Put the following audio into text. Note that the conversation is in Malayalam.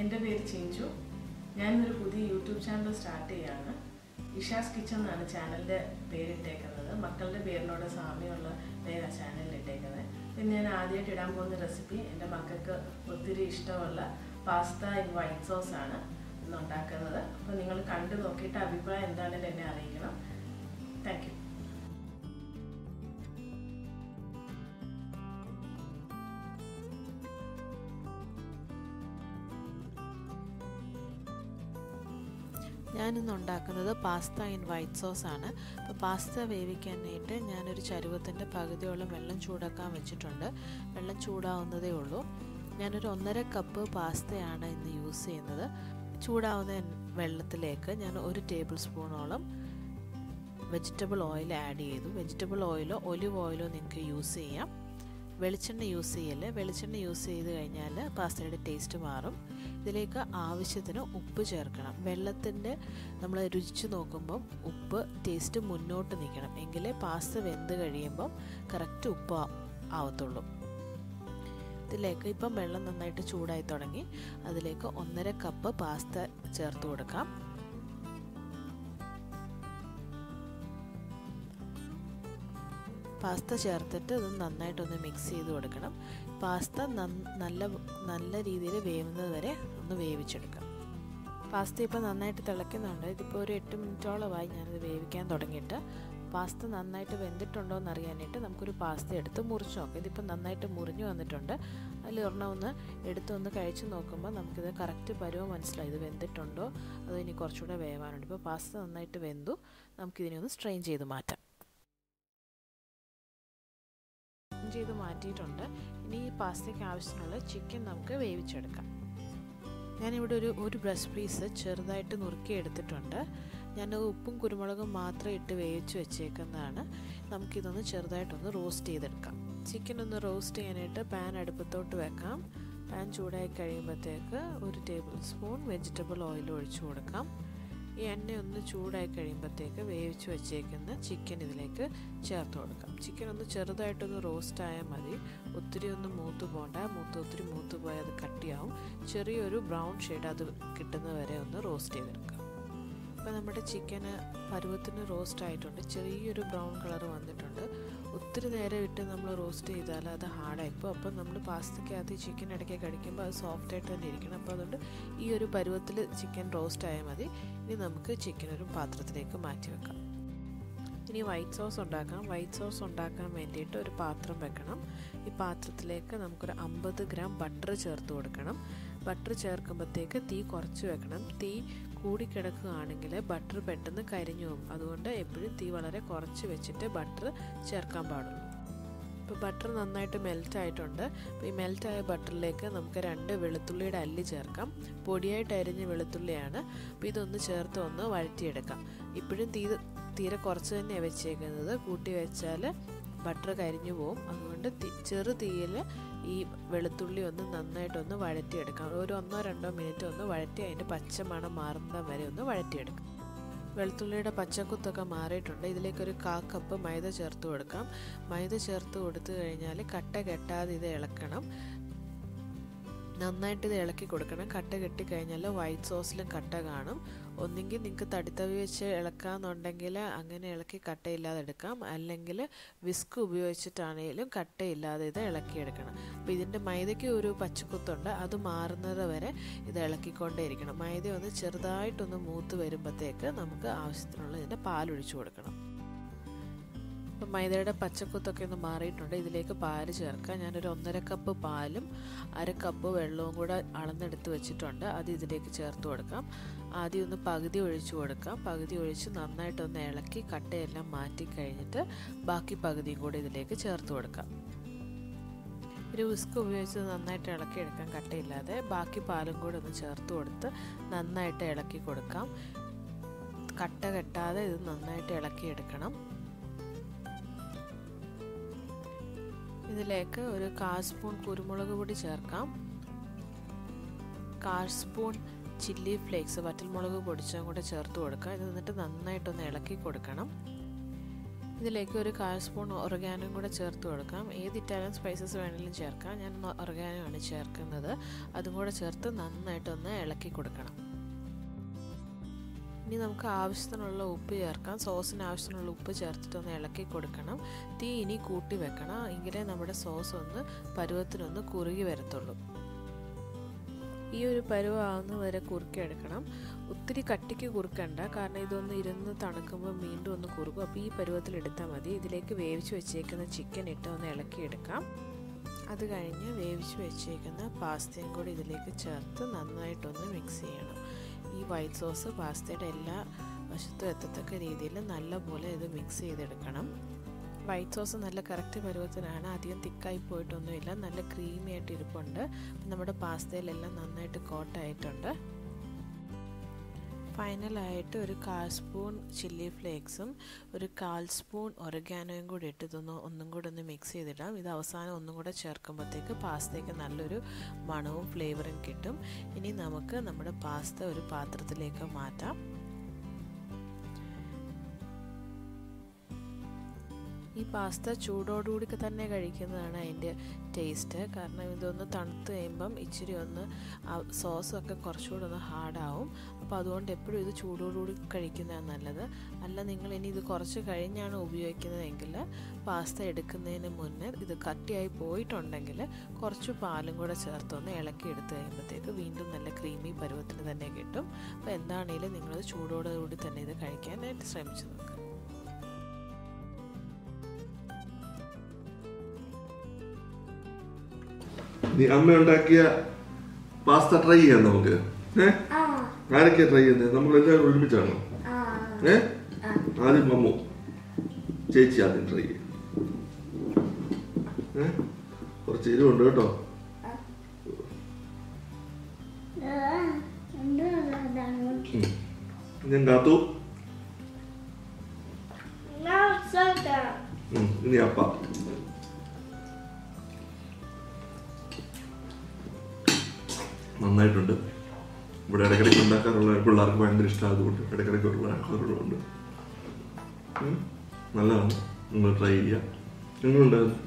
എൻ്റെ പേര് ചിഞ്ചു. ഞാനിന്നൊരു പുതിയ യൂട്യൂബ് ചാനൽ സ്റ്റാർട്ട് ചെയ്യാണ്. ഇഷാസ് കിച്ചൺ എന്നാണ് ചാനലിൻ്റെ പേരിട്ടേക്കുന്നത്. മക്കളുടെ പേരിനോട് സാമ്യമുള്ള പേരാണ് ചാനലിൽ ഇട്ടേക്കുന്നത്. പിന്നെ ഞാൻ ആദ്യമായിട്ട് ഇടാൻ പോകുന്ന റെസിപ്പി എൻ്റെ മക്കൾക്ക് ഒത്തിരി ഇഷ്ടമുള്ള പാസ്ത ഇൻ വൈറ്റ് സോസ് ആണ് ഇന്ന് ഉണ്ടാക്കുന്നത്. അപ്പോൾ നിങ്ങൾ കണ്ടു നോക്കിയിട്ട് അഭിപ്രായം എന്താണെന്ന് എന്നെ അറിയിക്കണം. Thank you. ഞാനിന്ന് ഉണ്ടാക്കുന്നത് പാസ്ത ഇൻ വൈറ്റ് സോസ് ആണ്. അപ്പോൾ പാസ്ത വേവിക്കാനായിട്ട് ഞാനൊരു ചരുവത്തിൻ്റെ പകുതിയോളം വെള്ളം ചൂടാക്കാൻ വെച്ചിട്ടുണ്ട്. വെള്ളം ചൂടാവുന്നതേ ഉള്ളൂ. ഞാനൊരു 1.5 കപ്പ് പാസ്തയാണ് ഇന്ന് യൂസ് ചെയ്യുന്നത്. ചൂടാവുന്ന വെള്ളത്തിലേക്ക് ഞാൻ 1 ടേബിൾ സ്പൂണോളം വെജിറ്റബിൾ ഓയിൽ ആഡ് ചെയ്തു. വെജിറ്റബിൾ ഓയിലോ ഒലിവ് ഓയിലോ നിങ്ങൾക്ക് യൂസ് ചെയ്യാം. വെളിച്ചെണ്ണ യൂസ് ചെയ്യല്ലേ. വെളിച്ചെണ്ണ യൂസ് ചെയ്ത് കഴിഞ്ഞാൽ പാസ്തയുടെ ടേസ്റ്റ് മാറും. ഇതിലേക്ക് ആവശ്യത്തിന് ഉപ്പ് ചേർക്കണം. വെള്ളത്തിൻ്റെ നമ്മൾ രുചിച്ച് നോക്കുമ്പം ഉപ്പ് ടേസ്റ്റ് മുന്നോട്ട് നിൽക്കണം, എങ്കിലേ പാസ്ത വെന്ത് കഴിയുമ്പം കറക്റ്റ് ഉപ്പ് ആവത്തുള്ളൂ. ഇതിലേക്ക് ഇപ്പം വെള്ളം നന്നായിട്ട് ചൂടായി തുടങ്ങി. അതിലേക്ക് 1.5 കപ്പ് പാസ്ത ചേർത്ത് കൊടുക്കാം. പാസ്ത ചേർത്തിട്ട് ഇത് നന്നായിട്ടൊന്ന് മിക്സ് ചെയ്ത് കൊടുക്കണം. പാസ്ത നല്ല രീതിയിൽ വേവുന്നത് വരെ ഒന്ന് വേവിച്ചെടുക്കാം. പാസ്ത ഇപ്പോൾ നന്നായിട്ട് തിളയ്ക്കുന്നുണ്ട്. ഇതിപ്പോൾ ഒരു 8 മിനിറ്റോളമായി ഞാനത് വേവിക്കാൻ തുടങ്ങിയിട്ട്. പാസ്ത നന്നായിട്ട് വെന്തിട്ടുണ്ടോ എന്ന് അറിയാനായിട്ട് നമുക്കൊരു പാസ്ത എടുത്ത് മുറിച്ച് നോക്കാം. ഇതിപ്പോൾ നന്നായിട്ട് മുറിഞ്ഞു വന്നിട്ടുണ്ട്. അതിൽ ഒരെണ്ണം എടുത്തൊന്ന് കഴിച്ച് നോക്കുമ്പോൾ നമുക്കിത് കറക്റ്റ് പരുവം മനസ്സിലായി. ഇത് വെന്തിട്ടുണ്ടോ അതോ ഇനി കുറച്ചുകൂടെ വേവാനുണ്ട്. ഇപ്പോൾ പാസ്ത നന്നായിട്ട് വെന്തു. നമുക്കിതിനെ ഒന്ന് സ്ട്രെയിൻ ചെയ്ത് മാറ്റാം. ചെയ്ത് മാറ്റിയിട്ടുണ്ട്. ഇനി ഈ പാസ്തയ്ക്ക് ആവശ്യമുള്ള ചിക്കൻ നമുക്ക് വേവിച്ചെടുക്കാം. ഞാനിവിടെ ഒരു ബ്രസ്റ്റ് പീസ് ചെറുതായിട്ട് നുറുക്കി എടുത്തിട്ടുണ്ട്. ഞാൻ ഉപ്പും കുരുമുളകും മാത്രം ഇട്ട് വേവിച്ച് വെച്ചേക്കുന്നതാണ്. നമുക്കിതൊന്ന് ചെറുതായിട്ടൊന്ന് റോസ്റ്റ് ചെയ്തെടുക്കാം. ചിക്കൻ ഒന്ന് റോസ്റ്റ് ചെയ്യാനായിട്ട് പാൻ അടുപ്പത്തോട്ട് വെക്കാം. പാൻ ചൂടായി കഴിയുമ്പോഴത്തേക്ക് 1 ടേബിൾ സ്പൂൺ വെജിറ്റബിൾ ഓയിൽ ഒഴിച്ചു കൊടുക്കാം. ഈ എണ്ണ ഒന്ന് ചൂടായി കഴിയുമ്പോഴത്തേക്ക് വേവിച്ച് വെച്ചേക്കുന്ന ചിക്കൻ ഇതിലേക്ക് ചേർത്ത് കൊടുക്കാം. ചിക്കൻ ഒന്ന് ചെറുതായിട്ടൊന്ന് റോസ്റ്റ് ആയാൽ മതി. ഒത്തിരി ഒന്നും മൂത്ത് പോകണ്ട. ഒത്തിരി മൂത്ത് പോയാൽ അത് കട്ടിയാവും. ചെറിയൊരു ബ്രൗൺ ഷെയ്ഡ് അത് കിട്ടുന്നവരെ ഒന്ന് റോസ്റ്റ് ചെയ്തെടുക്കാം. ഇപ്പോൾ നമ്മുടെ ചിക്കന് പരുവത്തിന് റോസ്റ്റ് ആയിട്ടുണ്ട്. ചെറിയൊരു ബ്രൗൺ കളർ വന്നിട്ടുണ്ട്. ഒത്തിരി നേരം ഇട്ട് നമ്മൾ റോസ്റ്റ് ചെയ്താൽ അത് ഹാർഡായിപ്പോൾ. അപ്പം നമ്മൾ പാസ്തയ്ക്കകത്ത് ചിക്കൻ ഇടയ്ക്ക് കടിക്കുമ്പോൾ അത് സോഫ്റ്റായിട്ട് തന്നെ ഇരിക്കണം. അപ്പോൾ അതുകൊണ്ട് ഈ ഒരു പരുവത്തിൽ ചിക്കൻ റോസ്റ്റ് ആയാൽ മതി. ഇനി നമുക്ക് ചിക്കൻ ഒരു പാത്രത്തിലേക്ക് മാറ്റി വെക്കാം. ഇനി വൈറ്റ് സോസ് ഉണ്ടാക്കാം. വൈറ്റ് സോസ് ഉണ്ടാക്കാൻ വേണ്ടിയിട്ട് ഒരു പാത്രം വെക്കണം. ഈ പാത്രത്തിലേക്ക് നമുക്കൊരു 50 ഗ്രാം ബട്ടർ ചേർത്ത് കൊടുക്കണം. ബട്ടർ ചേർക്കുമ്പോഴത്തേക്ക് തീ കുറച്ച് വെക്കണം. തീ കൂടിക്കിടക്കുകയാണെങ്കിൽ ബട്ടർ പെട്ടെന്ന് കരിഞ്ഞു പോകും. അതുകൊണ്ട് എപ്പോഴും തീ വളരെ കുറച്ച് വെച്ചിട്ട് ബട്ടർ ചേർക്കാൻ പാടുള്ളൂ. ഇപ്പോൾ ബട്ടർ നന്നായിട്ട് മെൽറ്റ് ആയിട്ടുണ്ട്. അപ്പോൾ ഈ മെൽറ്റായ ബട്ടറിലേക്ക് നമുക്ക് 2 വെളുത്തുള്ളിയുടെ അല്ലി ചേർക്കാം. പൊടിയായിട്ട് അരിഞ്ഞ വെളുത്തുള്ളിയാണ്. അപ്പോൾ ഇതൊന്ന് ചേർത്ത് ഒന്ന് വഴറ്റിയെടുക്കാം. ഇപ്പോഴും തീരെ കുറച്ച് തന്നെയാണ് വെച്ചേക്കുന്നത്. കൂട്ടി വെച്ചാൽ ബട്ടർ കരിഞ്ഞു പോകും. അതുകൊണ്ട് ചെറു തീയിൽ ഈ വെളുത്തുള്ളി ഒന്ന് നന്നായിട്ടൊന്ന് വഴറ്റിയെടുക്കാം. ഒരു 1-2 മിനിറ്റ് ഒന്ന് വഴറ്റി അതിൻ്റെ പച്ചമണം മാറുന്ന വരെ ഒന്ന് വഴറ്റിയെടുക്കാം. വെളുത്തുള്ളിയുടെ പച്ചക്കുത്തൊക്കെ മാറിയിട്ടുണ്ട്. ഇതിലേക്കൊരു 1/4 കപ്പ് മൈദ ചേർത്ത് കൊടുക്കാം. മൈദ ചേർത്ത് കൊടുത്തു കഴിഞ്ഞാൽ കട്ട കെട്ടാതെ ഇത് ഇളക്കണം. നന്നായിട്ട് ഇത് ഇളക്കി കൊടുക്കണം. കട്ട കെട്ടിക്കഴിഞ്ഞാൽ വൈറ്റ് സോസിലും കട്ട കാണും. ഒന്നെങ്കിൽ നിങ്ങൾക്ക് തടിത്തവി വെച്ച് ഇളക്കാമെന്നുണ്ടെങ്കിൽ അങ്ങനെ ഇളക്കി കട്ടയില്ലാതെ എടുക്കാം. അല്ലെങ്കിൽ വിസ്ക് ഉപയോഗിച്ചിട്ടാണെങ്കിലും കട്ടയില്ലാതെ ഇത് ഇളക്കിയെടുക്കണം. അപ്പോൾ ഇതിൻ്റെ മൈദയ്ക്ക് ഒരു പച്ചക്കുത്തുണ്ട്. അത് മാറുന്നത് വരെ ഇത് ഇളക്കിക്കൊണ്ടേ ഇരിക്കണം. മൈദ ഒന്ന് ചെറുതായിട്ടൊന്ന് മൂത്ത് വരുമ്പോഴത്തേക്ക് നമുക്ക് ആവശ്യത്തിനുള്ള ഇതിൻ്റെ പാലൊഴിച്ചു കൊടുക്കണം. അപ്പോൾ മൈദയുടെ പച്ചക്കുത്തൊക്കെ ഒന്ന് മാറിയിട്ടുണ്ട്. ഇതിലേക്ക് പാല് ചേർക്കാം. ഞാനൊരു 1.5 കപ്പ് പാലും 1/2 കപ്പ് വെള്ളവും കൂടെ അളന്നെടുത്ത് വെച്ചിട്ടുണ്ട്. അത് ഇതിലേക്ക് ചേർത്ത് കൊടുക്കാം. ആദ്യം ഒന്ന് പകുതി ഒഴിച്ചു കൊടുക്കാം. പകുതി ഒഴിച്ച് നന്നായിട്ടൊന്ന് ഇളക്കി കട്ടയെല്ലാം മാറ്റി കഴിഞ്ഞിട്ട് ബാക്കി പകുതിയും കൂടെ ഇതിലേക്ക് ചേർത്ത് കൊടുക്കാം. ഒരു വിസ്ക് ഉപയോഗിച്ച് നന്നായിട്ട് ഇളക്കിയെടുക്കാം കട്ടയില്ലാതെ. ബാക്കി പാലും കൂടെ ഒന്ന് ചേർത്ത് കൊടുത്ത് നന്നായിട്ട് ഇളക്കി കൊടുക്കാം. കട്ട കെട്ടാതെ ഇത് നന്നായിട്ട് ഇളക്കിയെടുക്കണം. ഇതിലേക്ക് ഒരു 1/4 സ്പൂൺ കുരുമുളക് പൊടി ചേർക്കാം. 1/4 സ്പൂൺ ചില്ലി ഫ്ലേക്സ് വറ്റൽമുളക് പൊടിച്ചതും കൂടെ ചേർത്ത് കൊടുക്കുക. ഇത് എന്നിട്ട് നന്നായിട്ടൊന്ന് ഇളക്കി കൊടുക്കണം. ഇതിലേക്ക് ഒരു 1/4 സ്പൂൺ ഒറിഗാനോയും കൂടെ ചേർത്ത് കൊടുക്കാം. ഏത് ഇറ്റാലിയൻ സ്പൈസസ് വേണമെങ്കിലും ചേർക്കാം. ഞാൻ ഒറിഗാനോ ആണ് ചേർക്കുന്നത്. അതും കൂടെ ചേർത്ത് നന്നായിട്ടൊന്ന് ഇളക്കി കൊടുക്കണം. ഇനി നമുക്ക് ആവശ്യത്തിനുള്ള ഉപ്പ് ചേർക്കാം. സോസിന് ആവശ്യത്തിനുള്ള ഉപ്പ് ചേർത്തിട്ടൊന്ന് ഇളക്കി കൊടുക്കണം. തീ ഇനി കൂട്ടി വെക്കണം. എങ്കിലേ നമ്മുടെ സോസ് ഒന്ന് പരുവത്തിനൊന്ന് കുറുകി വരത്തുള്ളൂ. ഈ ഒരു പരുവാവുന്ന വരെ കുറുക്കിയെടുക്കണം. ഒത്തിരി കട്ടിക്ക് കുറുക്കണ്ട, കാരണം ഇതൊന്ന് ഇരുന്ന് തണുക്കുമ്പോൾ വീണ്ടും ഒന്ന് കുറുക്കും. അപ്പോൾ ഈ പരുവത്തിൽ എടുത്താൽ മതി. ഇതിലേക്ക് വേവിച്ച് വെച്ചേക്കുന്ന ചിക്കൻ ഇട്ട് ഒന്ന് ഇളക്കിയെടുക്കാം. അത് കഴിഞ്ഞ് വേവിച്ച് വെച്ചേക്കുന്ന പാസ്തയും കൂടി ഇതിലേക്ക് ചേർത്ത് നന്നായിട്ടൊന്ന് മിക്സ് ചെയ്യണം. ഈ വൈറ്റ് സോസ് പാസ്തയുടെ എല്ലാ വശത്തും എത്തത്തക്ക രീതിയിൽ നല്ലപോലെ ഇത് മിക്സ് ചെയ്തെടുക്കണം. വൈറ്റ് സോസ് നല്ല കറക്റ്റ് പരുവത്തിനാണ്. അധികം തിക്കായി പോയിട്ടൊന്നുമില്ല. നല്ല ക്രീമി ആയിട്ട് ഇരിപ്പുണ്ട്. നമ്മുടെ പാസ്തയിലെല്ലാം നന്നായിട്ട് കോട്ടായിട്ടുണ്ട്. ഫൈനലായിട്ട് ഒരു 1/4 സ്പൂൺ ചില്ലി ഫ്ലേക്സും ഒരു 1/4 സ്പൂൺ ഒറിഗാനോയും കൂടി ഇട്ടതൊന്ന് ഒന്നും കൂടെ ഒന്ന് മിക്സ് ചെയ്തിടാം. ഇത് അവസാനം ഒന്നും കൂടെ ചേർക്കുമ്പോഴത്തേക്ക് പാസ്തയ്ക്ക് നല്ലൊരു മണവും ഫ്ലേവറും കിട്ടും. ഇനി നമുക്ക് നമ്മുടെ പാസ്ത ഒരു പാത്രത്തിലേക്ക് മാറ്റാം. ഈ പാസ്ത ചൂടോടുകൂടി തന്നെ കഴിക്കുന്നതാണ് അതിൻ്റെ ടേസ്റ്റ്. കാരണം ഇതൊന്ന് തണുത്ത് കഴിയുമ്പം ഇച്ചിരി ഒന്ന് സോസൊക്കെ കുറച്ചുകൂടെ ഒന്ന് ഹാർഡാവും. അപ്പോൾ അതുകൊണ്ട് എപ്പോഴും ഇത് ചൂടോടുകൂടി കഴിക്കുന്നതാണ് നല്ലത്. അല്ല നിങ്ങൾ ഇനി ഇത് കുറച്ച് കഴിഞ്ഞാണ് ഉപയോഗിക്കുന്നതെങ്കിൽ പാസ്ത എടുക്കുന്നതിന് മുന്നേ ഇത് കട്ടിയായി പോയിട്ടുണ്ടെങ്കിൽ കുറച്ച് പാലും കൂടെ ചേർത്തൊന്ന് ഇളക്കി എടുത്ത് കഴിയുമ്പോഴത്തേക്ക് വീണ്ടും നല്ല ക്രീമി പരുവത്തിന് തന്നെ കിട്ടും. അപ്പോൾ എന്താണെങ്കിലും നിങ്ങളത് ചൂടോടുകൂടി തന്നെ ഇത് കഴിക്കാനായിട്ട് ശ്രമിച്ചു നോക്കുക. നീ അമ്മ ഉണ്ടാക്കിയ പാസ്ത ട്രൈ ചെയ്യാം നമുക്ക്. ആരൊക്കെയാ ട്രൈ ചെയ്യുന്നത്? നമ്മൾ എല്ലാവരും ഒരുമിച്ചാണോ? ആദ്യം മമ്മു, ചേച്ചി ആദ്യം ട്രൈ ചെയ്യും. കുറച്ച് എരിവുണ്ട് കേട്ടോ. ഞാൻ കാത്തു. ഇനി അപ്പ. നന്നായിട്ടുണ്ട്. ഇവിടെ ഇടയ്ക്കിടയ്ക്ക് ഉണ്ടാക്കാറുള്ള പിള്ളേർക്ക് ഭയങ്കര ഇഷ്ടമായതുകൊണ്ട് ഇടയ്ക്കിടയ്ക്ക് ഉണ്ടാക്കാറുള്ളതുകൊണ്ട് നല്ലതാണ്. നിങ്ങൾ ട്രൈ ചെയ്യുക. എങ്ങനെയുണ്ടായിരുന്നു?